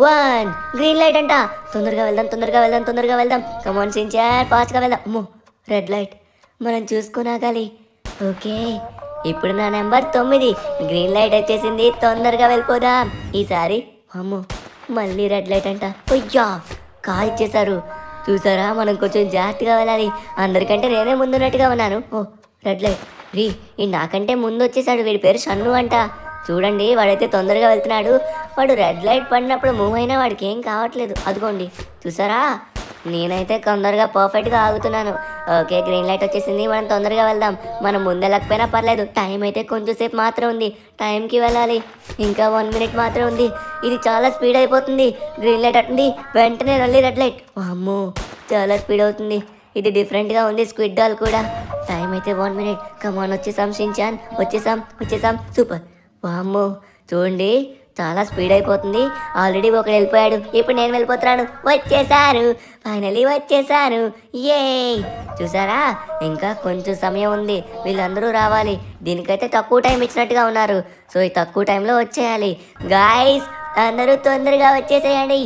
1 గ్రీన్ లైట్ అంట. తొందరగా వెళ్దాం. కమాన్ సించాన్, ఫాస్ట్గా వెళ్దాం. అమ్మో, రెడ్ లైట్, మనం చూసుకునాగాలి. ఓకే, ఇప్పుడు నా నెంబర్ 9 గ్రీన్ లైట్ వచ్చేసింది. తొందరగా వెళ్ళిపోదాం. ఈసారి అమ్మో, మళ్ళీ రెడ్ లైట్ అంట. అయ్యా, కాల్ ఇచ్చేశారు. చూసారా, మనం కొంచెం జాగ్రత్తగా వెళ్ళాలి. అందరికంటే నేనే ముందున్నట్టుగా ఉన్నాను. ఓ, రెడ్ లైట్. ఈ నాకంటే ముందు వచ్చేసాడు. వీడి పేరు షన్ను అంట. చూడండి, వాడైతే తొందరగా వెళ్తున్నాడు. వాడు రెడ్ లైట్ పడినప్పుడు మూవ్ అయినా వాడికి ఏం కావట్లేదు. అదిగోండి, చూసారా, నేనైతే తొందరగా పర్ఫెక్ట్గా ఆగుతున్నాను. ఓకే, గ్రీన్ లైట్ వచ్చేసింది. మనం తొందరగా వెళ్దాం. మనం ముందెళ్ళకపోయినా పర్లేదు. టైం అయితే కొంచెం సేపు మాత్రం ఉంది. టైంకి వెళ్ళాలి. ఇంకా 1 మినిట్ మాత్రం ఉంది. ఇది చాలా స్పీడ్ అయిపోతుంది. గ్రీన్ లైట్ అట్టుంది, వెంటనే మళ్ళీ రెడ్ లైట్. అమ్మో, చాలా స్పీడ్ అవుతుంది. ఇది డిఫరెంట్గా ఉంది. స్క్విడ్ డాల్ కూడా. టైం అయితే 1 మినిట్. కమాన్, వచ్చేసాం షిన్చాన్, వచ్చేసాం. సూపర్. వామ్మో, చూడండి, చాలా స్పీడ్ అయిపోతుంది. ఆల్రెడీ ఒకడు వెళ్ళిపోయాడు. ఇప్పుడు నేను వెళ్ళిపోతున్నాను. వచ్చేసారు, ఫైనలీ వచ్చేసాను. ఏ చూసారా, ఇంకా కొంచెం సమయం ఉంది. వీళ్ళందరూ రావాలి. దీనికైతే తక్కువ టైం ఇచ్చినట్టుగా ఉన్నారు. సో ఈ తక్కువ టైంలో వచ్చేయాలి. గాయస్, అందరూ తొందరగా వచ్చేసేయండి.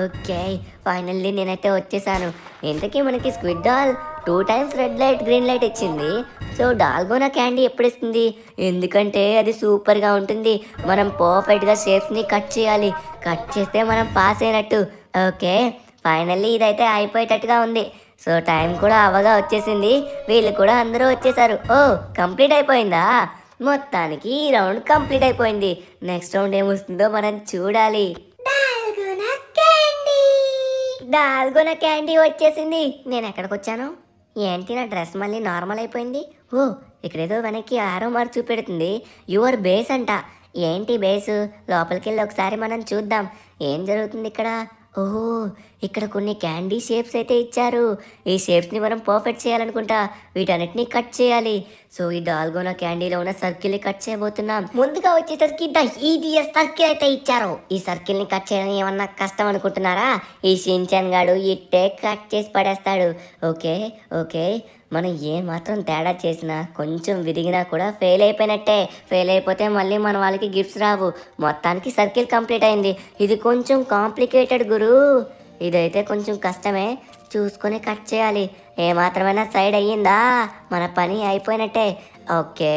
ఓకే, ఫైనల్లీ నేనైతే వచ్చేసాను. ఇంతకీ మనకి squid doll 2 times red light green light ఇచ్చింది. సో డాల్గోనా క్యాండీ ఎప్పుడు ఇస్తుంది? ఎందుకంటే అది సూపర్గా ఉంటుంది. మనం పర్ఫెక్ట్గా షేప్స్ని కట్ చేయాలి. కట్ చేస్తే మనం పాస్ అయినట్టు. ఓకే, ఫైనల్లీ ఇదైతే అయిపోయేటట్టుగా ఉంది. సో టైం కూడా అవగా వచ్చేసింది. వీళ్ళు కూడా అందరూ వచ్చేసారు. ఓ, కంప్లీట్ అయిపోయిందా? మొత్తానికి ఈ రౌండ్ కంప్లీట్ అయిపోయింది. నెక్స్ట్ రౌండ్ ఏమొస్తుందో మనం చూడాలి. డాల్గోనా క్యాండీ వచ్చేసింది. నేను ఎక్కడికి వచ్చాను? ఏంటి, నా డ్రెస్ మళ్ళీ నార్మల్ అయిపోయింది? ఓ, ఇక్కడేదో వెనక్కి ఆరో మార్క్ చూపెడుతుంది. యువర్ బేస్ అంట. ఏంటి బేసు? లోపలికి వెళ్ళి ఒకసారి మనం చూద్దాం ఏం జరుగుతుంది ఇక్కడ. ఓహో, ఇక్కడ కొన్ని క్యాండీ షేప్స్ అయితే ఇచ్చారు. ఈ షేప్స్ని మనం పర్ఫెక్ట్ చేయాలనుకుంటా. వీటన్నిటిని కట్ చేయాలి. సో ఈ డాల్గోనా క్యాండీలో ఉన్న సర్కిల్ని కట్ చేయబోతున్నాం. ముందుగా వచ్చేసరికి ద ఈజియెస్ట్ సర్కిల్ అయితే ఇచ్చారు. ఈ సర్కిల్ని కట్ చేయడం ఏమన్నా కష్టం అనుకుంటున్నారా? ఈ షిన్చాన్ గాడు ఇట్టే కట్ చేసి పడేస్తాడు. ఓకే, మనం ఏ మాత్రం తేడా చేసినా, కొంచెం విరిగినా కూడా ఫెయిల్ అయిపోయినట్టే. ఫెయిల్ అయిపోతే మళ్ళీ మన వాళ్ళకి గిఫ్ట్స్ రావు. మొత్తానికి సర్కిల్ కంప్లీట్ అయింది. ఇది కొంచెం కాంప్లికేటెడ్ గురు. ఇదైతే కొంచెం కష్టమే. చూసుకొని కట్ చేయాలి. ఏమాత్రమైనా సైడ్ అయ్యిందా మన పని అయిపోయినట్టే. ఓకే,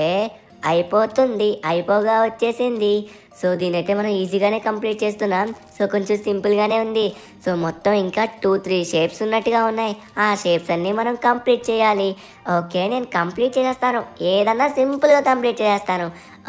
అయిపోతుంది. అయిపోగా వచ్చేసింది. సో దీనైతే మనం ఈజీగానే కంప్లీట్ చేస్తున్నాం. సో కొంచెం సింపుల్గానే ఉంది. సో మొత్తం ఇంకా 2-3 షేప్స్ ఉన్నట్టుగా ఉన్నాయి. ఆ షేప్స్ అన్నీ మనం కంప్లీట్ చేయాలి. ఓకే, నేను కంప్లీట్ చేసేస్తాను. ఏదన్నా సింపుల్గా కంప్లీట్ చేసేస్తాను.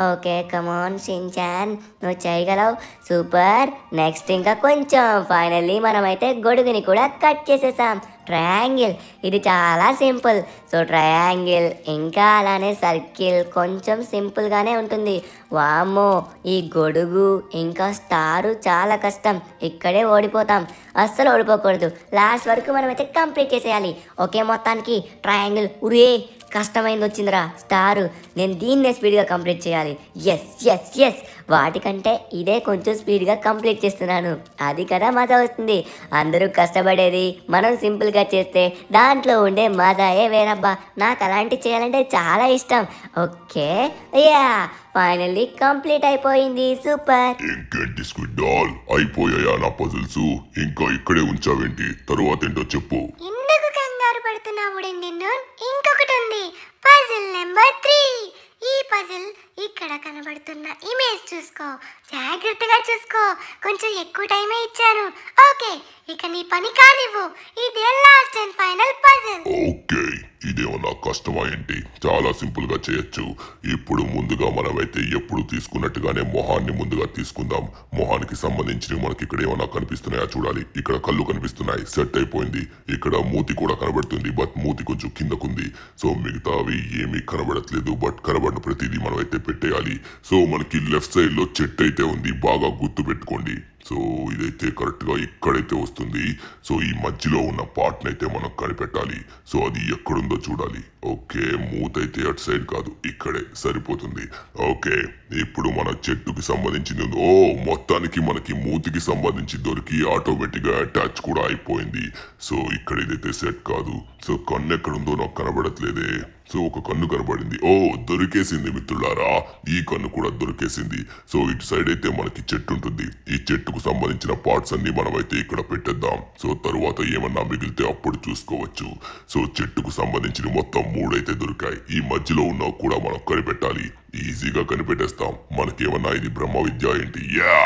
ఓకే, కమాన్ షిన్చాన్, నువ్వు చేయగలవు. సూపర్. నెక్స్ట్ ఇంకా కొంచెం. ఫైనల్లీ మనమైతే గొడుగుని కూడా కట్ చేసేసాం. ట్రయాంగిల్, ఇది చాలా సింపుల్. సో ట్రయాంగిల్, ఇంకా అలానే సర్కిల్ కొంచెం సింపుల్గానే ఉంటుంది. వామ్మో, ఈ గొడుగు ఇంకా స్టారు చాలా కష్టం. ఇక్కడే ఓడిపోతాం. అస్సలు ఓడిపోకూడదు. లాస్ట్ వరకు మనమైతే కంప్లీట్ చేసేయాలి. ఓకే, మొత్తానికి ట్రయాంగిల్. ఉరే, కష్టమైంది వచ్చిందిరా స్టారు. నేను దీన్నే స్పీడ్గా కంప్లీట్ చేయాలి. ఎస్, వాటికంటే ఇదే కొంచెం స్పీడ్గా కంప్లీట్ చేస్తున్నాను. అది కదా మజా వస్తుంది. అందరూ కష్టపడేది మనం సింపుల్గా చేస్తే దాంట్లో ఉండే మజాయే వేరబ్బా. నాకు అలాంటివి చేయాలంటే చాలా ఇష్టం. ఓకే, ఫైనల్లీ కంప్లీట్ అయిపోయింది. సూపర్. ఇంకేంటి స్క్విడ్ డాల్, అయిపోయాయా నా పజిల్స్? ఇంకా ఇక్కడే ఉంచావేంటి? తరువాత ఏంటో చెప్పు. ఎందుకు కంగారు పడుతున్నావు? ఇంకొకటి ఉంది. Puzzle number 3. ఈ పజిల్ ఇక్కడ కనబడుతున్న ఇమేజ్ చూసుకో. జాగ్రత్తగా చూసుకో. కొంచెం ఎక్కువ టైమే ఇచ్చాను. ఓకే, ఇక నీ పని కానివ్వు. ఇదే last and final puzzle. Okay, ఇదేమన్నా కష్టమా ఏంటి? చాలా సింపుల్ గా చేయొచ్చు. ఇప్పుడు ముందుగా మనమైతే ఎప్పుడు తీసుకున్నట్టుగానే మొహాన్ని ముందుగా తీసుకుందాం. మొహానికి సంబంధించి మనకి ఇక్కడ ఏమన్నా కనిపిస్తున్నాయా చూడాలి. ఇక్కడ కళ్ళు కనిపిస్తున్నాయి, సెట్ అయిపోయింది. ఇక్కడ మూతి కూడా కనబడుతుంది, బట్ మూతి కొంచెం కిందకుంది. సో మిగతావి ఏమీ కనబడట్లేదు, బట్ కనబడిన ప్రతిదీ మనం అయితే పెట్టేయాలి. సో మనకి లెఫ్ట్ సైడ్ లో చెట్టు అయితే ఉంది, బాగా గుర్తు పెట్టుకోండి. సో ఇదైతే కరెక్ట్ గా ఇక్కడైతే వస్తుంది. సో ఈ మధ్యలో ఉన్న పార్ట్ అయితే మనం కనిపెట్టాలి. సో అది ఎక్కడుందో చూడాలి. ఓకే, మూతైతే అటు సైడ్ కాదు, ఇక్కడే సరిపోతుంది. ఓకే, ఇప్పుడు మన చెట్టుకి సంబంధించింది. ఓ, మొత్తానికి మనకి మూతికి సంబంధించి దొరికి ఆటోమేటిక్ గా అటాచ్ కూడా అయిపోయింది. సో ఇక్కడ ఇదైతే సెట్ కాదు. సో కన్ను ఎక్కడుందో నాకు కనబడట్లేదే. సో ఒక కన్ను కనబడింది. ఓ దొరికేసింది మిత్రులారా, ఈ కన్ను కూడా దొరికేసింది. సో ఇటు సైడ్ అయితే మనకి చెట్టు ఉంటుంది. ఈ చెట్టుకు సంబంధించిన పార్ట్స్ అన్ని మనమైతే ఇక్కడ పెట్టేద్దాం. సో తరువాత ఏమన్నా మిగిలితే అప్పుడు చూసుకోవచ్చు. సో చెట్టుకు సంబంధించిన మొత్తం 3 అయితే దొరికాయి. ఈ మధ్యలో ఉన్న కూడా మనం కనిపెట్టాలి. ఈజీగా కనిపెట్టేస్తాం. మనకేమన్నా ఇది బ్రహ్మ విద్య ఏంటి? యా,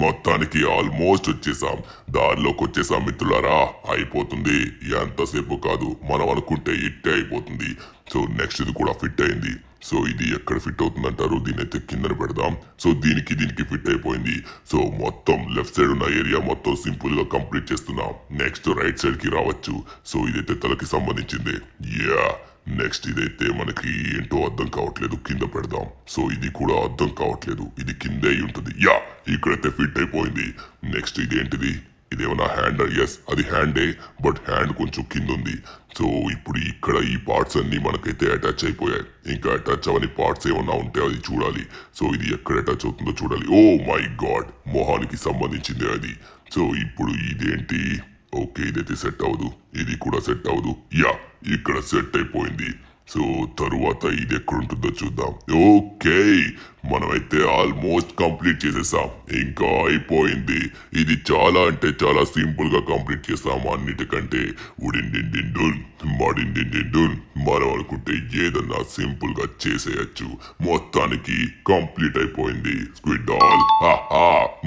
మొత్తానికి ఆల్మోస్ట్ వచ్చేసాం, దారిలోకి వచ్చేసాం మిత్రులారా. అయిపోతుంది, ఎంతసేపు కాదు, మనం అనుకుంటే ఇట్టే అయిపోతుంది. సో నెక్స్ట్ ఇది కూడా ఫిట్ అయింది. సో ఇది ఎక్కడ ఫిట్ అవుతుంది అంటారు? దీని అయితే కిందన పెడదాం. సో దీనికి ఫిట్ అయిపోయింది. సో మొత్తం లెఫ్ట్ సైడ్ ఉన్న ఏరియా మొత్తం సింపుల్ గా కంప్లీట్ చేస్తున్నాం. నెక్స్ట్ రైట్ సైడ్ కి రావచ్చు. సో ఇదైతే తలకి సంబంధించింది. యా, నెక్స్ట్ ఇదైతే మనకి ఏంటో అర్థం కావట్లేదు, కింద పెడదాం. సో ఇది కూడా అర్థం కావట్లేదు, ఇది కిందే ఉంటుంది. యా, ఇక్కడైతే ఫిట్ అయిపోయింది. నెక్స్ట్ ఇదేంటిది? ఇదేమన్నా హ్యాండ్? ఎస్, అది హ్యాండే, బట్ హ్యాండ్ కొంచెం కింద ఉంది. సో ఇప్పుడు ఇక్కడ ఈ పార్ట్స్ అన్ని మనకైతే అటాచ్ అయిపోయాయి. ఇంకా అటాచ్ అవని పార్ట్స్ ఏమన్నా ఉంటే అది చూడాలి. సో ఇది ఎక్కడ అటాచ్ అవుతుందో చూడాలి. ఓ మై గాడ్, మొహానికి సంబంధించింది అది. సో ఇప్పుడు ఇదేంటి? ఓకే, ఇదైతే సెట్ అవ్వదు, ఇది కూడా సెట్ అవ్వదు. యా, ఇక్కడ సెట్ అయిపోయింది. సో తరువాత ఇది ఎక్కడ ఉంటుందో చూద్దాం. ఓకే, మనమైతే ఆల్మోస్ట్ కంప్లీట్ చేసేసాం. ఇంకా అయిపోయింది. ఇది చాలా అంటే చాలా సింపుల్ గా కంప్లీట్ చేసాం. అన్నిటికంటే ఉడిండిండిండున్ మడిండిండిండున్ మనం అనుకుంటే ఏదన్నా సింపుల్ గా చేసేయచ్చు. మొత్తానికి కంప్లీట్ అయిపోయింది స్క్విడ్ డాల్.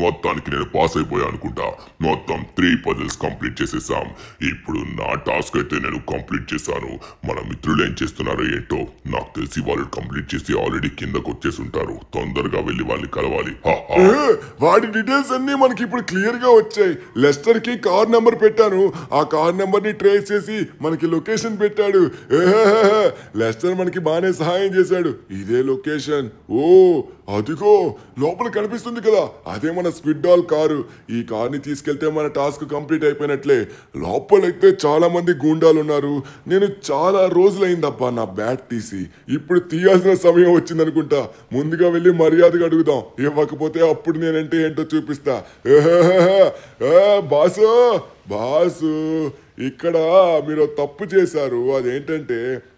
మొత్తానికి నేను పాస్ అయిపోయా అనుకుంటా. మొత్తం 3 పజిల్స్ కంప్లీట్ చేసేసాం. ఇప్పుడు నా టాస్క్ అయితే నేను కంప్లీట్ చేశాను. మన మిత్రులు ఏం చేస్తున్నారో ఏంటో నాకు తెలిసి వాళ్ళు కంప్లీట్ చేసి ఆల్రెడీ కిందకు వచ్చేసి ఉంటారు. తొందరగా వెళ్ళి వాళ్ళని కలవాలి. వాటి డీటెయిల్స్ అన్ని మనకి ఇప్పుడు క్లియర్ గా వచ్చాయి. లెస్టర్ కి కార్ నెంబర్ పెట్టాను. ఆ కార్ నెంబర్ ని ట్రేస్ చేసి మనకి లొకేషన్ పెట్టాడు. లెస్టర్ మనకి బాగానే సహాయం చేశాడు. ఇదే లొకేషన్. ఓ అదిగో లోపల కనిపిస్తుంది కదా, అదే మన స్క్విడ్ డాల్ కారు. ఈ కార్ని తీసుకెళ్తే మన టాస్క్ కంప్లీట్ అయిపోయినట్లే. లోపలైతే చాలా మంది గూండాలు ఉన్నారు. నేను చాలా రోజులైందబ్బా నా బ్యాట్ తీసి. ఇప్పుడు తీయాల్సిన సమయం వచ్చిందనుకుంటా. ముందుగా వెళ్ళి మర్యాదగా అడుగుదాం. ఇవ్వకపోతే అప్పుడు నేనంటే ఏంటో చూపిస్తా. బాసు బాసు, ఇక్కడ మీరు తప్పు చేశారు. అదేంటంటే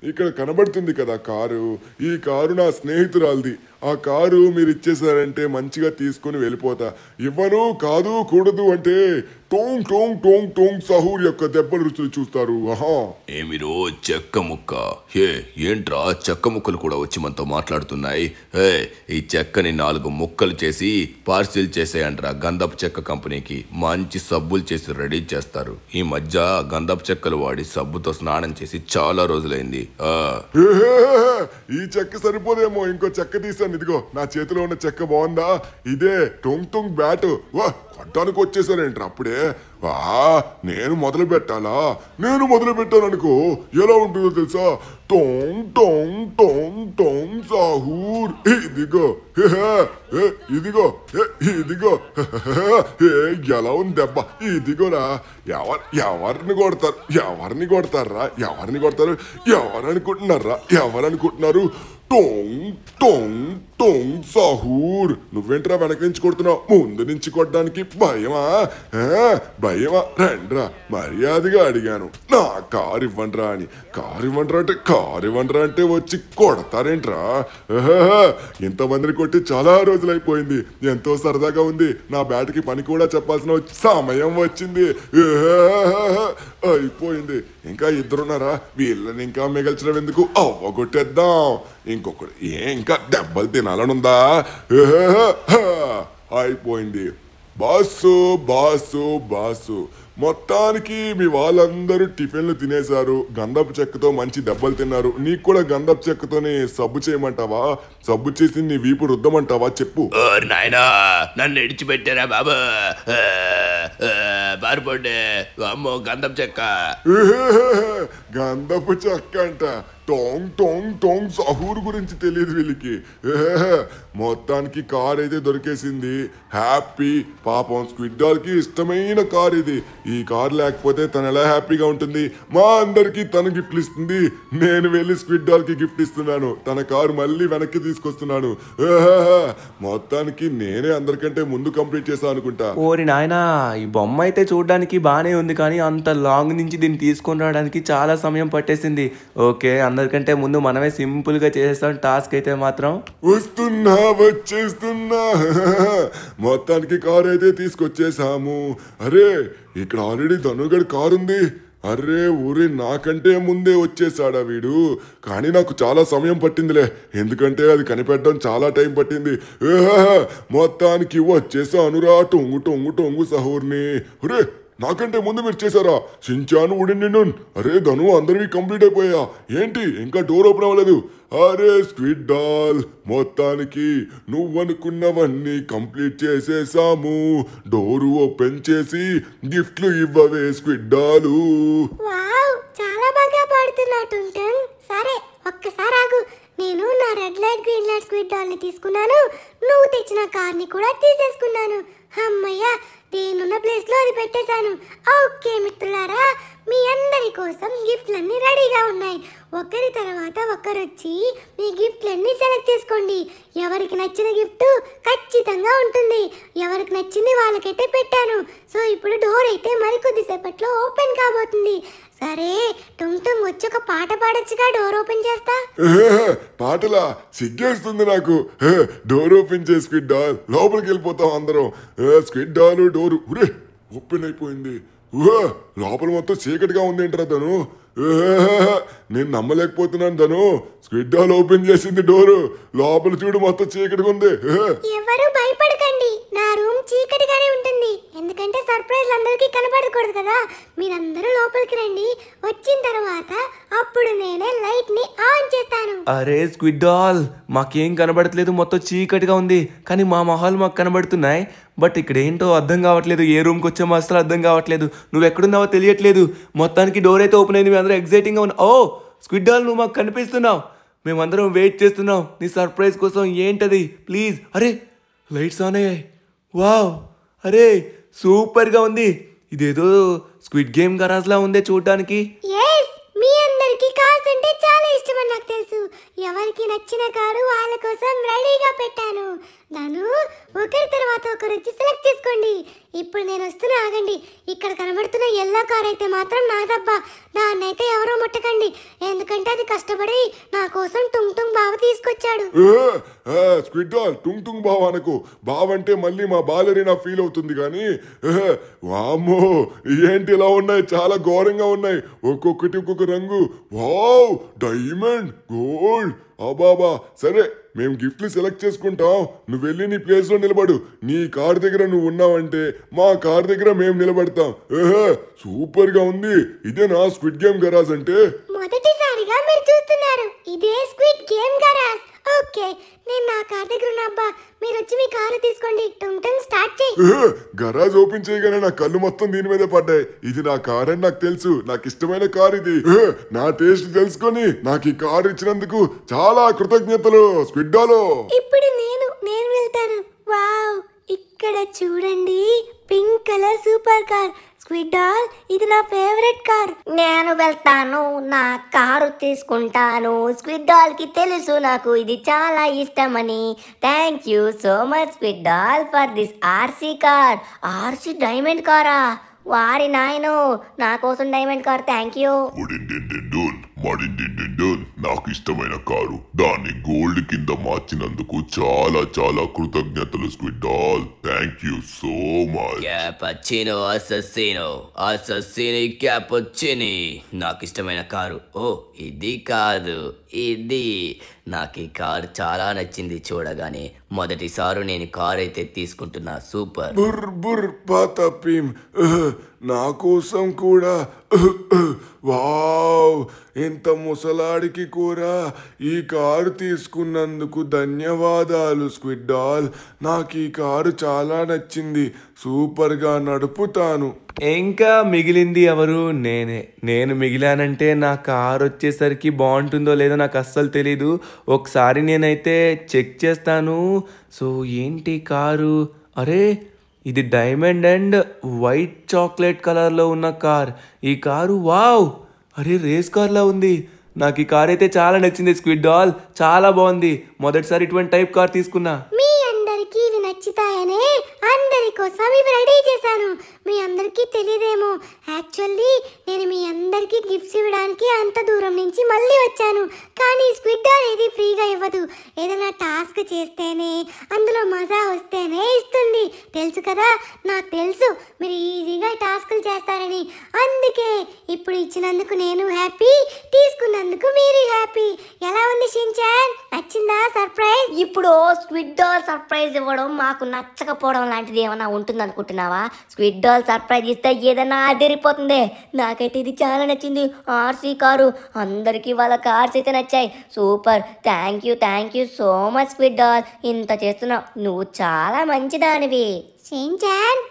ఇక్కడ కనబడుతుంది కదా కారు, ఈ కారు నా స్నేహితురాలది. ఆ కారు మీరు ఇచ్చేసారంటే మంచిగా తీసుకుని వెళ్ళిపోతా. ఇవ్వను, కాదు, కూడదు అంటే టోంగ్ టోంగ్ టోంగ్ టోంగ్ సహూర్ యొక్క దెబ్బల రుచులు చూస్తారు. ఏమిరో చెక్క ముక్క. హే ఏంట్రా, చెక్క ముక్కలు కూడా వచ్చి మనతో మాట్లాడుతున్నాయి. హే, ఈ చెక్కని 4 ముక్కలు చేసి పార్సిల్ చేసేయంట్రా గంధపు చెక్క కంపెనీకి. మంచి సబ్బులు చేసి రెడీ చేస్తారు. ఈ మధ్య గంధపు చెక్కలు వాడి సబ్బుతో స్నానం చేసి చాలా రోజులైంది. ఈ చెక్క సరిపోదేమో, ఇంకో చెక్క తీసాను. ఇదిగో నా చేతిలో ఉన్న చెక్క బాగుందా? ఇదే టొంగ్ టొంగ్ బ్యాట్. వా, కొట్టడానికి వచ్చేసారేంట్రా అప్పుడే? నేను మొదలు పెట్టాలా? నేను మొదలు పెట్టాను అనుకో ఎలా ఉంటుందో తెలుసా? Tung Tung Tung Tung Sahur. ఇదిగో ఇదిగో ఇదిగో. ఎలా ఉంది దెబ్బ? ఇదిగోరా. ఎవరిని కొడతారు? ఎవరిని కొడతారా? ఎవరిని కొడతారు? ఎవరు అనుకుంటున్నారు? Tung Tung Tung Sahur. నువ్వేంట్రా వెనక నుంచి కొడుతున్నావు? ముందు నుంచి కొట్టడానికి భయమా? భయమా? రండ్రా, మర్యాదగా అడిగాను. నా కారు ఇవ్వండ్రా అని. కారు ఇవ్వండ్రా అంటే వచ్చి కొడతారేంట్రా? ఇంతమందిని కొట్టి చాలా రోజులైపోయింది. ఎంతో సరదాగా ఉంది. నా బ్యాట్కి పని కూడా చెప్పాల్సిన సమయం వచ్చింది. అయిపోయింది. ఇంకా 2 ఉన్నారా? వీళ్ళని ఇంకా మిగల్చడం ఎందుకు? అవ్వగొట్టేద్దాం. ఇంకొకటి ఇంకా దెబ్బలు తినాలనుందా? అయిపోయింది. బాసు బాసు బాసు, మొత్తానికి మీ వాళ్ళందరూ టిఫిన్లు తినేశారు. గంధపు చెక్కతో మంచి దెబ్బలు తిన్నారు. నీకు కూడా గంధపు చెక్కతోనే సబ్బు చేయమంటావా? సబ్బు చేసి నీ వీపు రుద్దమంటావా? చెప్పు. నాయనా, నన్ను ఇడిచిపెట్టారా బాబా? బారిపోండి. అమ్మో, గంధపు చెక్క. గంధపు చెక్క అంట. టోంగ్ టోంగ్ టోంగ్ సహూర్ గురించి తెలియదు వీళ్ళకి. మొత్తానికి కార్ అయితే దొరికేసింది. హ్యాపీ. పాపం స్క్విడ్ డాల్ కి ఇష్టమైన కార్ ఇది. ఈ కార్ లేకపోతే తను ఎలా హ్యాపీగా ఉంటుంది? మా అందరికి తను గిఫ్ట్లు ఇస్తుంది. నేను వెళ్ళి స్క్విడ్ డాల్ కి గిఫ్ట్ ఇస్తున్నాను. తన కారు మళ్ళీ వెనక్కి తీసుకొస్తున్నాను. మొత్తానికి నేనే అందరికంటే ముందు కంప్లీట్ చేశాను అనుకుంటా. ఓరి నాయనా, ఈ బొమ్మ అయితే చూడడానికి బానే ఉంది, కానీ అంత లాంగ్ నుంచి దీన్ని తీసుకొని రావడానికి చాలా సమయం పట్టేసింది. ఓకే, అందరికంటే ముందు మనమే సింపుల్గా చేసేస్తాం టాస్క్ అయితే మాత్రం. వస్తున్నా వచ్చేస్తున్నా మొత్తానికి కారు అయితే తీసుకొచ్చేసాము. అరే ఇక్కడ ఆల్రెడీ ధనుగడ్ కారు ఉంది. అరే ఊరి నాకంటే ముందే వచ్చేసాడా వీడు. కానీ నాకు చాలా సమయం పట్టిందిలే, ఎందుకంటే అది కనిపెట్టడం చాలా టైం పట్టింది. మొత్తానికి వచ్చేసానురా టొంగు టొంగు టొంగు సహూర్ని. అరే నాకంటే ముందు మీరు చేశారా? సించాను ఉడిని. అరే ధను అందరివి కంప్లీట్ అయిపోయా ఏంటి? ఇంకా డోర్ ఓపెన్ అవ్వలేదు. అరే స్క్విడ్ డాల్ మొత్తానికి నువ్వనుకున్నవన్నీ కంప్లీట్ చేసేసాము. డోరు ఓపెన్ చేసి గిఫ్ట్లు ఇవ్వవే స్క్విడ్ డాలు. వావ్ చాలా బాగా పాడుతున్నా టుంటన్. సరే ఒక్కసారి ఆగు, నేను నా red light green light squid doll ని తీసుకున్నాను, నువ్వు తెచ్చిన కార్ ని కూడా తీసేసుకున్నాను. అమ్మయ్య నేనున్న ప్లేస్ లో అది పెట్టేశాను. ఓకే మిత్రులారా, మీ అందరి కోసం గిఫ్ట్లన్నీ రెడీగా ఉన్నాయి. ఒకరి తర్వాత ఒకరు వచ్చి మీ గిఫ్ట్లన్నీ సెలెక్ట్ చేసుకోండి. ఎవరికి నచ్చిన గిఫ్ట్ ఖచ్చితంగా ఉంటుంది. ఎవరికి నచ్చింది వాళ్ళకైతే పెట్టాను. సో ఇప్పుడు డోర్ అయితే మరికొద్దిసేపట్లో ఓపెన్ కాబోతుంది. సరే టుంగ్ వచ్చి ఒక పాట పాడొచ్చుగా, డోర్ ఓపెన్ చేస్తా. పాటలా? సిగ్గేస్తుంది నాకు. డోర్ ఓపెన్ చేసి స్క్విడ్ డాల్ లోపలికి వెళ్ళిపోతాం అందరం. స్క్విడ్ డాల్ డోరు ఓపెన్ అయిపోయింది. లోపల మొత్తం చీకటిగా ఉంది ఏంట్రా తను. నేను నమ్మలేకపోతున్నాను తను. స్క్విడ్ డాల్ ఓపెన్ చేసింది డోరు, లోపల చూడు మొత్తం చీకటిగా ఉంది. ఎవరు భయపడకండి, నా రూమ్ చీకటిగానే ఉంటుంది, ఎందుకంటే సర్ప్రైజ్ అందరికీ కనపడకూడదు కదా. మీరందరూ లోపలికి రండి, వచ్చిన తర్వాత అప్పుడు నేనే లైట్ ని ఆన్ చేస్తాను. అరే స్క్విడ్ డాల్ మాకేం కనబడట్లేదు, మొత్తం చీకటిగా ఉంది. కానీ మా మొహాలు మాకు కనబడుతున్నాయి. బట్ ఇక్కడ ఏంటో అర్థం కావట్లేదు, ఏ రూమ్కి వచ్చామో అసలు అర్థం కావట్లేదు. నువ్వు ఎక్కడున్నావో తెలియట్లేదు. మొత్తానికి డోర్ అయితే ఓపెన్ అయింది, అందరూ ఎగ్జైటింగ్గా ఉన్నాం. ఓ స్క్విడ్ డాల్ నువ్వు మాకు కనిపిస్తున్నావు, మేమందరం వెయిట్ చేస్తున్నాం నీ సర్ప్రైజ్ కోసం. ఏంటది ప్లీజ్? అరే లైట్స్ ఆన్ అయ్యాయి. వావ్ అరే సూపర్గా ఉంది. ఇదేదో స్క్విడ్ గేమ్ గరాజ్లా ఉందే చూడడానికి. మీ అందరికి కార్స్ అంటే చాలా ఇష్టమని నాకు తెలుసు. ఎవరికి నచ్చిన కారు వాళ్ళ కోసం రెడీగా పెట్టాను. నన్ను ఒకరి తర్వాత ఒకరు వచ్చి సెలెక్ట్ చేసుకోండి. ఇప్పుడు నేను వస్తున్నా, ఆగండి. ఇక్కడ కనబడుతున్న ఎల్లో కార్ అయితే మాత్రం నాదబ్బా, దాన్ని అయితే ఎవరో ముట్టకండి, ఎందుకంటే అది కష్టపడి నా కోసం టుంగ్ టుంగ్ బావ తీసుకొచ్చాడు. స్క్విడ్ డాల్ టుంగ్ టుంగ్ బావ అనకు. బావంటే మళ్ళీ మా బాలరీనా ఫీల్ అవుతుంది. కానీ వామ్మో ఏంటి ఇలా ఉన్నాయి, చాలా ఘోరంగా ఉన్నాయి. ఒక్కొక్కటి ఒక్కొక్క రంగు. Wow diamond gold అబాబా. సరే మేము గిఫ్ట్లు సెలెక్ట్ చేసుకుంటాం, నువ్వు వెళ్ళి నీ ప్లేస్ లో నిలబడు. నీ కార్ దగ్గర నువ్వు ఉన్నావంటే మా కార్ దగ్గర మేము నిలబడతాం. సూపర్ గా ఉంది. ఇదే నా స్క్విడ్ గేమ్ గరాజ్ అంటే. మొదటిసారిగా మీరు చూస్తున్నారు, ఇదే స్క్విడ్ గేమ్ గరాజ్. ఓకే నేను నా కార్ దగ్గర ఉన్నా అబ్బా, మీరు వచ్చి మీ కారు తీసుకోండి. టుంగ్ టుంగ్ స్టార్ట్ చేయి. గరాజ్ ఓపెన్ చేయగానే నా కళ్ళు మొత్తం దీని మీదే పడ్డాయి. ఇది నా కార్ అని నాకు తెలుసు, నాకు ఇష్టమైన కార్ ఇది. నా టేస్ట్ తెలుసుకొని నాకు ఈ కార్ ఇచ్చినందుకు చాలా కృతజ్ఞతలు స్క్విడ్ డాల్. ఇప్పుడు నేను వెళ్తాను. వావ్ ఇక్కడ చూడండి, pink colour super car. Squid doll ఇది నా ఫేవరెట్ కార్. నేను వెళ్తాను, నా కారు తీసుకుంటాను. స్క్విడ్ డాల్ కి తెలుసు నాకు ఇది చాలా ఇష్టమని. Thank you so much squid doll for this RC car. RC diamond కారా? వారి నాయను, నా కోసం డైమండ్ కార్. Thank you. నాకు ఇష్టమైన కారు, దాన్ని గోల్డ్ కింద మార్చినందుకు చాలా చాలా కృతజ్ఞతలు squid doll. Thank you so much. Cappuccino assassino cappuccino. నాకు ఇష్టమైన కారు. ఓ ఇది కాదు, ఇది. నాకు ఈ కారు చాలా నచ్చింది చూడగానే. మొదటిసారి నేను కారు అయితే తీసుకుంటున్నా. సూపర్. బుర్ బుర్ పాతపీం నా కోసం కూడా. వావ్ ఇంత ముసలాడికి కూడా ఈ కారు తీసుకున్నందుకు ధన్యవాదాలు స్క్విడ్ డాల్. నాకు ఈ కారు చాలా నచ్చింది, సూపర్గా నడుపుతాను. ఇంకా మిగిలింది ఎవరు? నేను మిగిలానంటే నా కార్ వచ్చేసరికి బాగుంటుందో లేదో నాకు అస్సలు తెలీదు. ఒకసారి నేనైతే చెక్ చేస్తాను. సో ఏంటి కారు? అరే ఇది డైమండ్ అండ్ వైట్ చాక్లెట్ కలర్లో ఉన్న కార్. ఈ కారు వావ్ అరే రేస్ కార్లా ఉంది. నాకు ఈ కార్ అయితే చాలా నచ్చింది స్క్విడ్ డాల్, చాలా బాగుంది. మొదటిసారి ఇటువంటి టైప్ కార్ తీసుకున్నా. మీ అందరికీ ఇవి నచ్చుతాయనే అందరి అందరి కోసం ఇవి రెడీ చేశాను. మీ అందరికీ తెలియదేమో, యాక్చువల్లీ నేను మీ అందరికీ గిఫ్ట్స్ ఇవ్వడానికి అంత దూరం నుంచి మళ్ళీ వచ్చాను. కానీ స్క్విడ్ అనేది ఫ్రీగా ఇవ్వదు. ఏదైనా టాస్క్ చేస్తేనే, అందులో మజా వస్తేనే ఇస్తుంది. తెలుసు కదా, నాకు తెలుసు మీరు ఈజీగా టాస్కులు చేస్తారని. అందుకే ఇప్పుడు ఇచ్చినందుకు నేను హ్యాపీ, తీసుకున్నందుకు మీరు హ్యాపీ. ఎలా ఉంది షిన్చాన్, నచ్చిందా సర్ప్రైజ్? ఇప్పుడు స్క్విడ్ డాల్ సర్ప్రైజ్ ఇవ్వడం మాకు నచ్చకపోవడం లాంటిది ఏమైనా ఉంటుంది అనుకుంటున్నావా? స్క్విడ్ డాల్ సర్ప్రైజ్ ఇస్తే ఏదైనా అదిరిపోతుంది. నాకైతే ఇది చాలా నచ్చింది. ఆర్సీ కారు, అందరికీ వాళ్ళ కార్స్ అయితే నచ్చాయి. Super, thank you so much squid doll. ఇంత చేస్తున్నావు, నువ్వు చాలా మంచిదానివి. షిన్చాన్